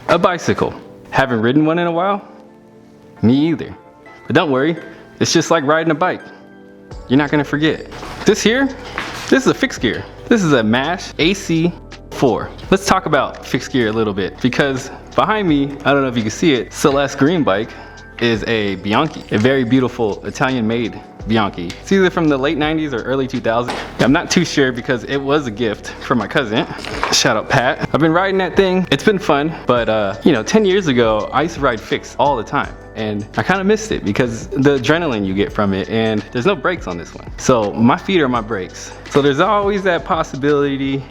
A bicycle. Haven't ridden one in a while? Me either. But don't worry, it's just like riding a bike. You're not gonna forget. This is a fixed gear. This is a MASH AC4. Let's talk about fixed gear a little bit, because behind me, I don't know if you can see it, Celeste green bike is a Bianchi, a very beautiful Italian-made Bianchi. It's either from the late 90s or early 2000s. I'm not too sure because it was a gift from my cousin. Shout out Pat. I've been riding that thing. It's been fun, but 10 years ago, I used to ride fixed all the time. And I kind of missed it because the adrenaline you get from it, and there's no brakes on this one. So my feet are my brakes. So there's always that possibility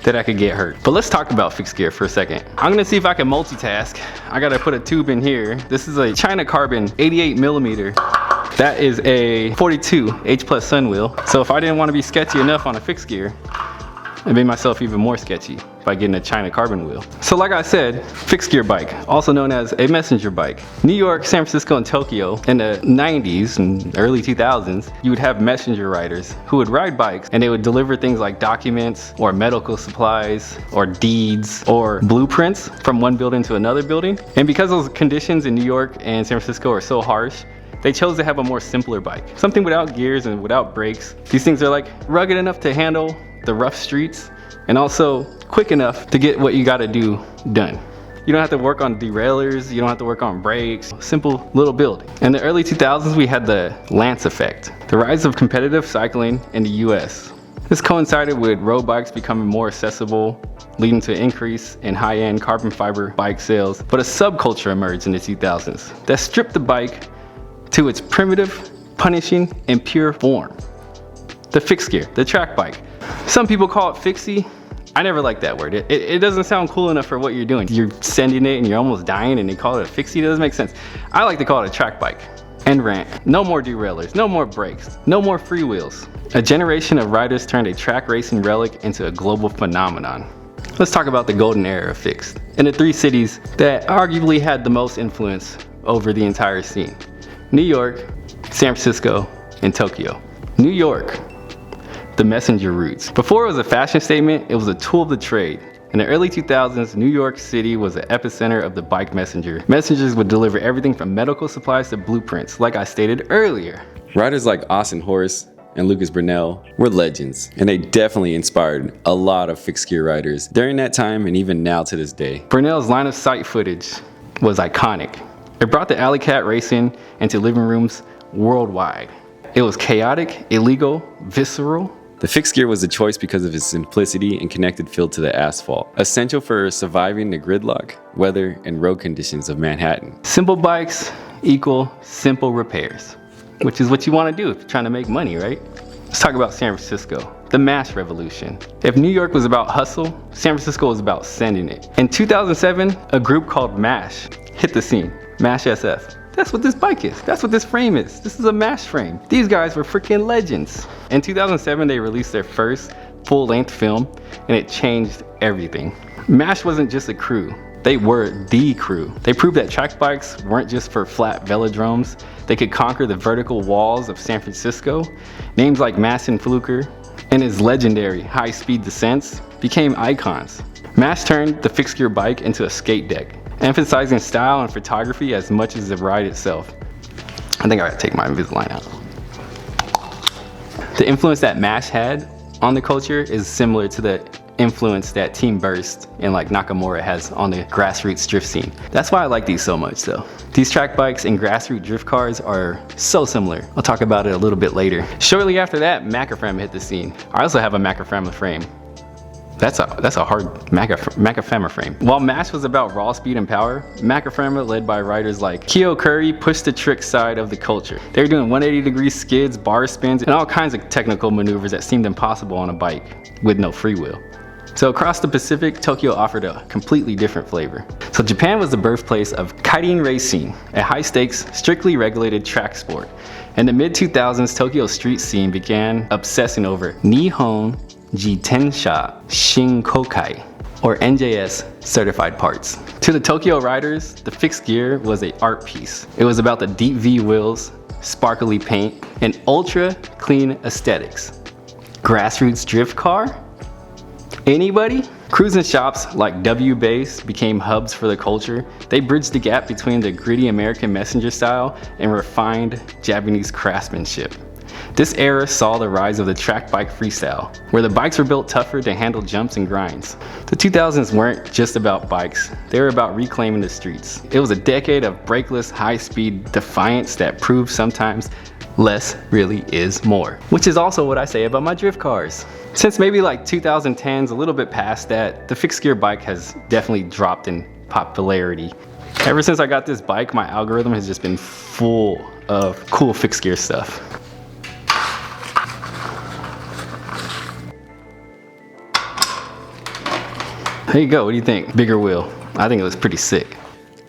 that I could get hurt. But let's talk about fixed gear for a second. I'm gonna see if I can multitask. I gotta put a tube in here. This is a China Carbon 88 millimeter. That is a 42 H plus Sun wheel. So if I didn't want to be sketchy enough on a fixed gear, I made myself even more sketchy by getting a China Carbon wheel. So like I said, fixed gear bike, also known as a messenger bike. New York, San Francisco, and Tokyo in the 90s and early 2000s, you would have messenger riders who would ride bikes and they would deliver things like documents or medical supplies or deeds or blueprints from one building to another building. And because those conditions in New York and San Francisco are so harsh, they chose to have a more simpler bike. Something without gears and without brakes. These things are like rugged enough to handle the rough streets and also quick enough to get what you gotta do done. You don't have to work on derailleurs, you don't have to work on brakes. Simple little build. In the early 2000s, we had the Lance effect, the rise of competitive cycling in the US. This coincided with road bikes becoming more accessible, leading to an increase in high-end carbon fiber bike sales. But a subculture emerged in the 2000s that stripped the bike to its primitive, punishing, and pure form. The fixed gear, the track bike. Some people call it fixie. I never like that word. It doesn't sound cool enough for what you're doing. You're sending it and you're almost dying and they call it a fixie. It doesn't make sense. I like to call it a track bike. End rant. No more derailleurs, no more brakes, no more freewheels. A generation of riders turned a track racing relic into a global phenomenon. Let's talk about the golden era of fixed. In the three cities that arguably had the most influence over the entire scene. New York, San Francisco, and Tokyo. New York, the messenger routes. Before it was a fashion statement, it was a tool of the trade. In the early 2000s, New York City was the epicenter of the bike messenger. Messengers would deliver everything from medical supplies to blueprints, like I stated earlier. Riders like Austin Horse and Lucas Brunel were legends, and they definitely inspired a lot of fixed gear riders during that time and even now to this day. Brunel's line of sight footage was iconic. It brought the alley cat racing into living rooms worldwide. It was chaotic, illegal, visceral. The fixed gear was a choice because of its simplicity and connected feel to the asphalt, essential for surviving the gridlock, weather, and road conditions of Manhattan. Simple bikes equal simple repairs, which is what you want to do if you're trying to make money, right? Let's talk about San Francisco, the MASH revolution. If New York was about hustle, San Francisco was about sending it. In 2007, a group called MASH hit the scene. MASH SF. That's what this bike is. That's what this frame is. This is a MASH frame. These guys were freaking legends. In 2007, they released their first full-length film, and it changed everything. MASH wasn't just a crew. They were the crew. They proved that track bikes weren't just for flat velodromes. They could conquer the vertical walls of San Francisco. Names like Mastin Fluker and his legendary high-speed descents became icons. MASH turned the fixed gear bike into a skate deck, emphasizing style and photography as much as the ride itself. I think I gotta take my Invisalign out. The influence that MASH had on the culture is similar to the influence that Team Burst and like Nakamura has on the grassroots drift scene. That's why I like these so much though. These track bikes and grassroots drift cars are so similar. I'll talk about it a little bit later. Shortly after that, Macaframa hit the scene. I also have a Macaframa frame. That's a hard Macaframa frame. While MASH was about raw speed and power, Macaframa, led by riders like Keo Curry, pushed the trick side of the culture. They were doing 180-degree skids, bar spins, and all kinds of technical maneuvers that seemed impossible on a bike with no freewheel. So across the Pacific, Tokyo offered a completely different flavor. So Japan was the birthplace of kiting racing, a high-stakes, strictly regulated track sport. In the mid-2000s, Tokyo's street scene began obsessing over Nihon Jitensha Shinkokai, or NJS certified parts. To the Tokyo riders, the fixed gear was an art piece. It was about the deep V wheels, sparkly paint, and ultra clean aesthetics. Grassroots drift car? Anybody? Cruising shops like W Base became hubs for the culture. They bridged the gap between the gritty American messenger style and refined Japanese craftsmanship. This era saw the rise of the track bike freestyle, where the bikes were built tougher to handle jumps and grinds. The 2000s weren't just about bikes, they were about reclaiming the streets. It was a decade of brakeless, high-speed defiance that proved sometimes less really is more. Which is also what I say about my drift cars. Since maybe like 2010s, a little bit past that, the fixed gear bike has definitely dropped in popularity. Ever since I got this bike, my algorithm has just been full of cool fixed gear stuff. There you go, what do you think? Bigger wheel. I think it was pretty sick.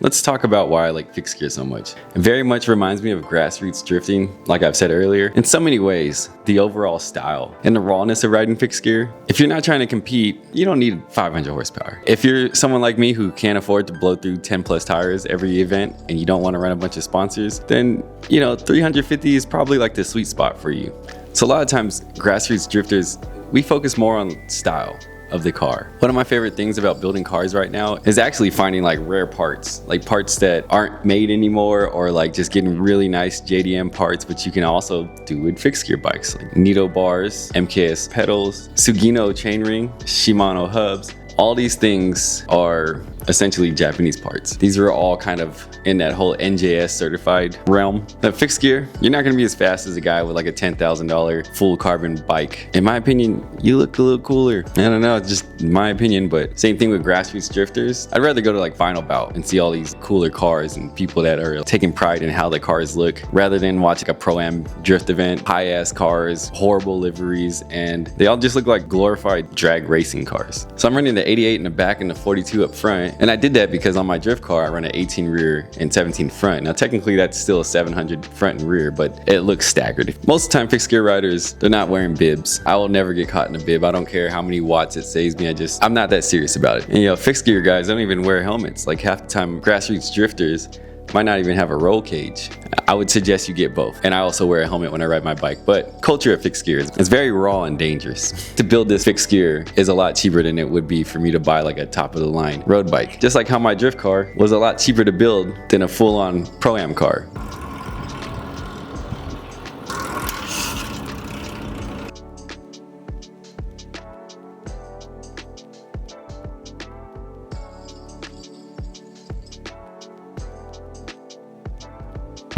Let's talk about why I like fixed gear so much. It very much reminds me of grassroots drifting, like I've said earlier. In so many ways, the overall style and the rawness of riding fixed gear. If you're not trying to compete, you don't need 500 horsepower. If you're someone like me who can't afford to blow through 10 plus tires every event and you don't want to run a bunch of sponsors, then 350 is probably like the sweet spot for you. So a lot of times, grassroots drifters, we focus more on style of the car. One of my favorite things about building cars right now is actually finding like rare parts, like parts that aren't made anymore, or like just getting really nice JDM parts, which you can also do with fixed gear bikes, like Nito bars, MKS pedals, Sugino chainring, Shimano hubs. All these things are essentially Japanese parts. These are all kind of in that whole NJS certified realm. That fixed gear, you're not gonna be as fast as a guy with like a $10,000 full carbon bike. In my opinion, you look a little cooler. I don't know, it's just my opinion, but same thing with grassroots drifters. I'd rather go to like Final Bout and see all these cooler cars and people that are taking pride in how the cars look, rather than watch like a Pro-Am drift event, high ass cars, horrible liveries, and they all just look like glorified drag racing cars. So I'm running the 88 in the back and the 42 up front. And I did that because on my drift car, I run an 18 rear and 17 front. Now, technically that's still a 700 front and rear, but it looks staggered. Most of the time, fixed gear riders, they're not wearing bibs. I will never get caught in a bib. I don't care how many watts it saves me. I'm not that serious about it. And fixed gear guys don't even wear helmets. Like half the time, grassroots drifters might not even have a roll cage. I would suggest you get both. And I also wear a helmet when I ride my bike, but culture of fixed gear is very raw and dangerous. To build this fixed gear is a lot cheaper than it would be for me to buy like a top of the line road bike. Just like how my drift car was a lot cheaper to build than a full-on Pro-Am car.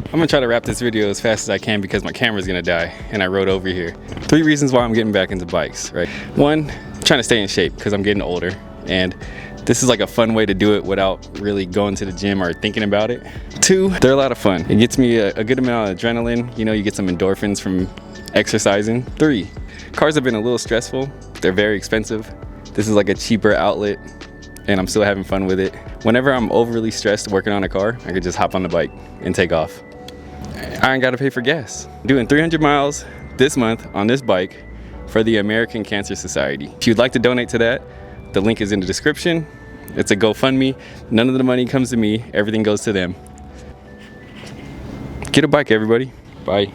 I'm gonna try to wrap this video as fast as I can because my camera's gonna die and I rode over here. 3 reasons why I'm getting back into bikes, right? 1, I'm trying to stay in shape because I'm getting older, and this is like a fun way to do it without really going to the gym or thinking about it. 2, they're a lot of fun. It gets me a good amount of adrenaline. You get some endorphins from exercising. 3, cars have been a little stressful. They're very expensive. This is like a cheaper outlet and I'm still having fun with it. Whenever I'm overly stressed working on a car, I could just hop on the bike and take off. I ain't gotta pay for gas. Doing 300 miles this month on this bike for the American Cancer Society. If you'd like to donate to that, the link is in the description. It's a GoFundMe. None of the money comes to me. Everything goes to them. Get a bike, everybody. Bye.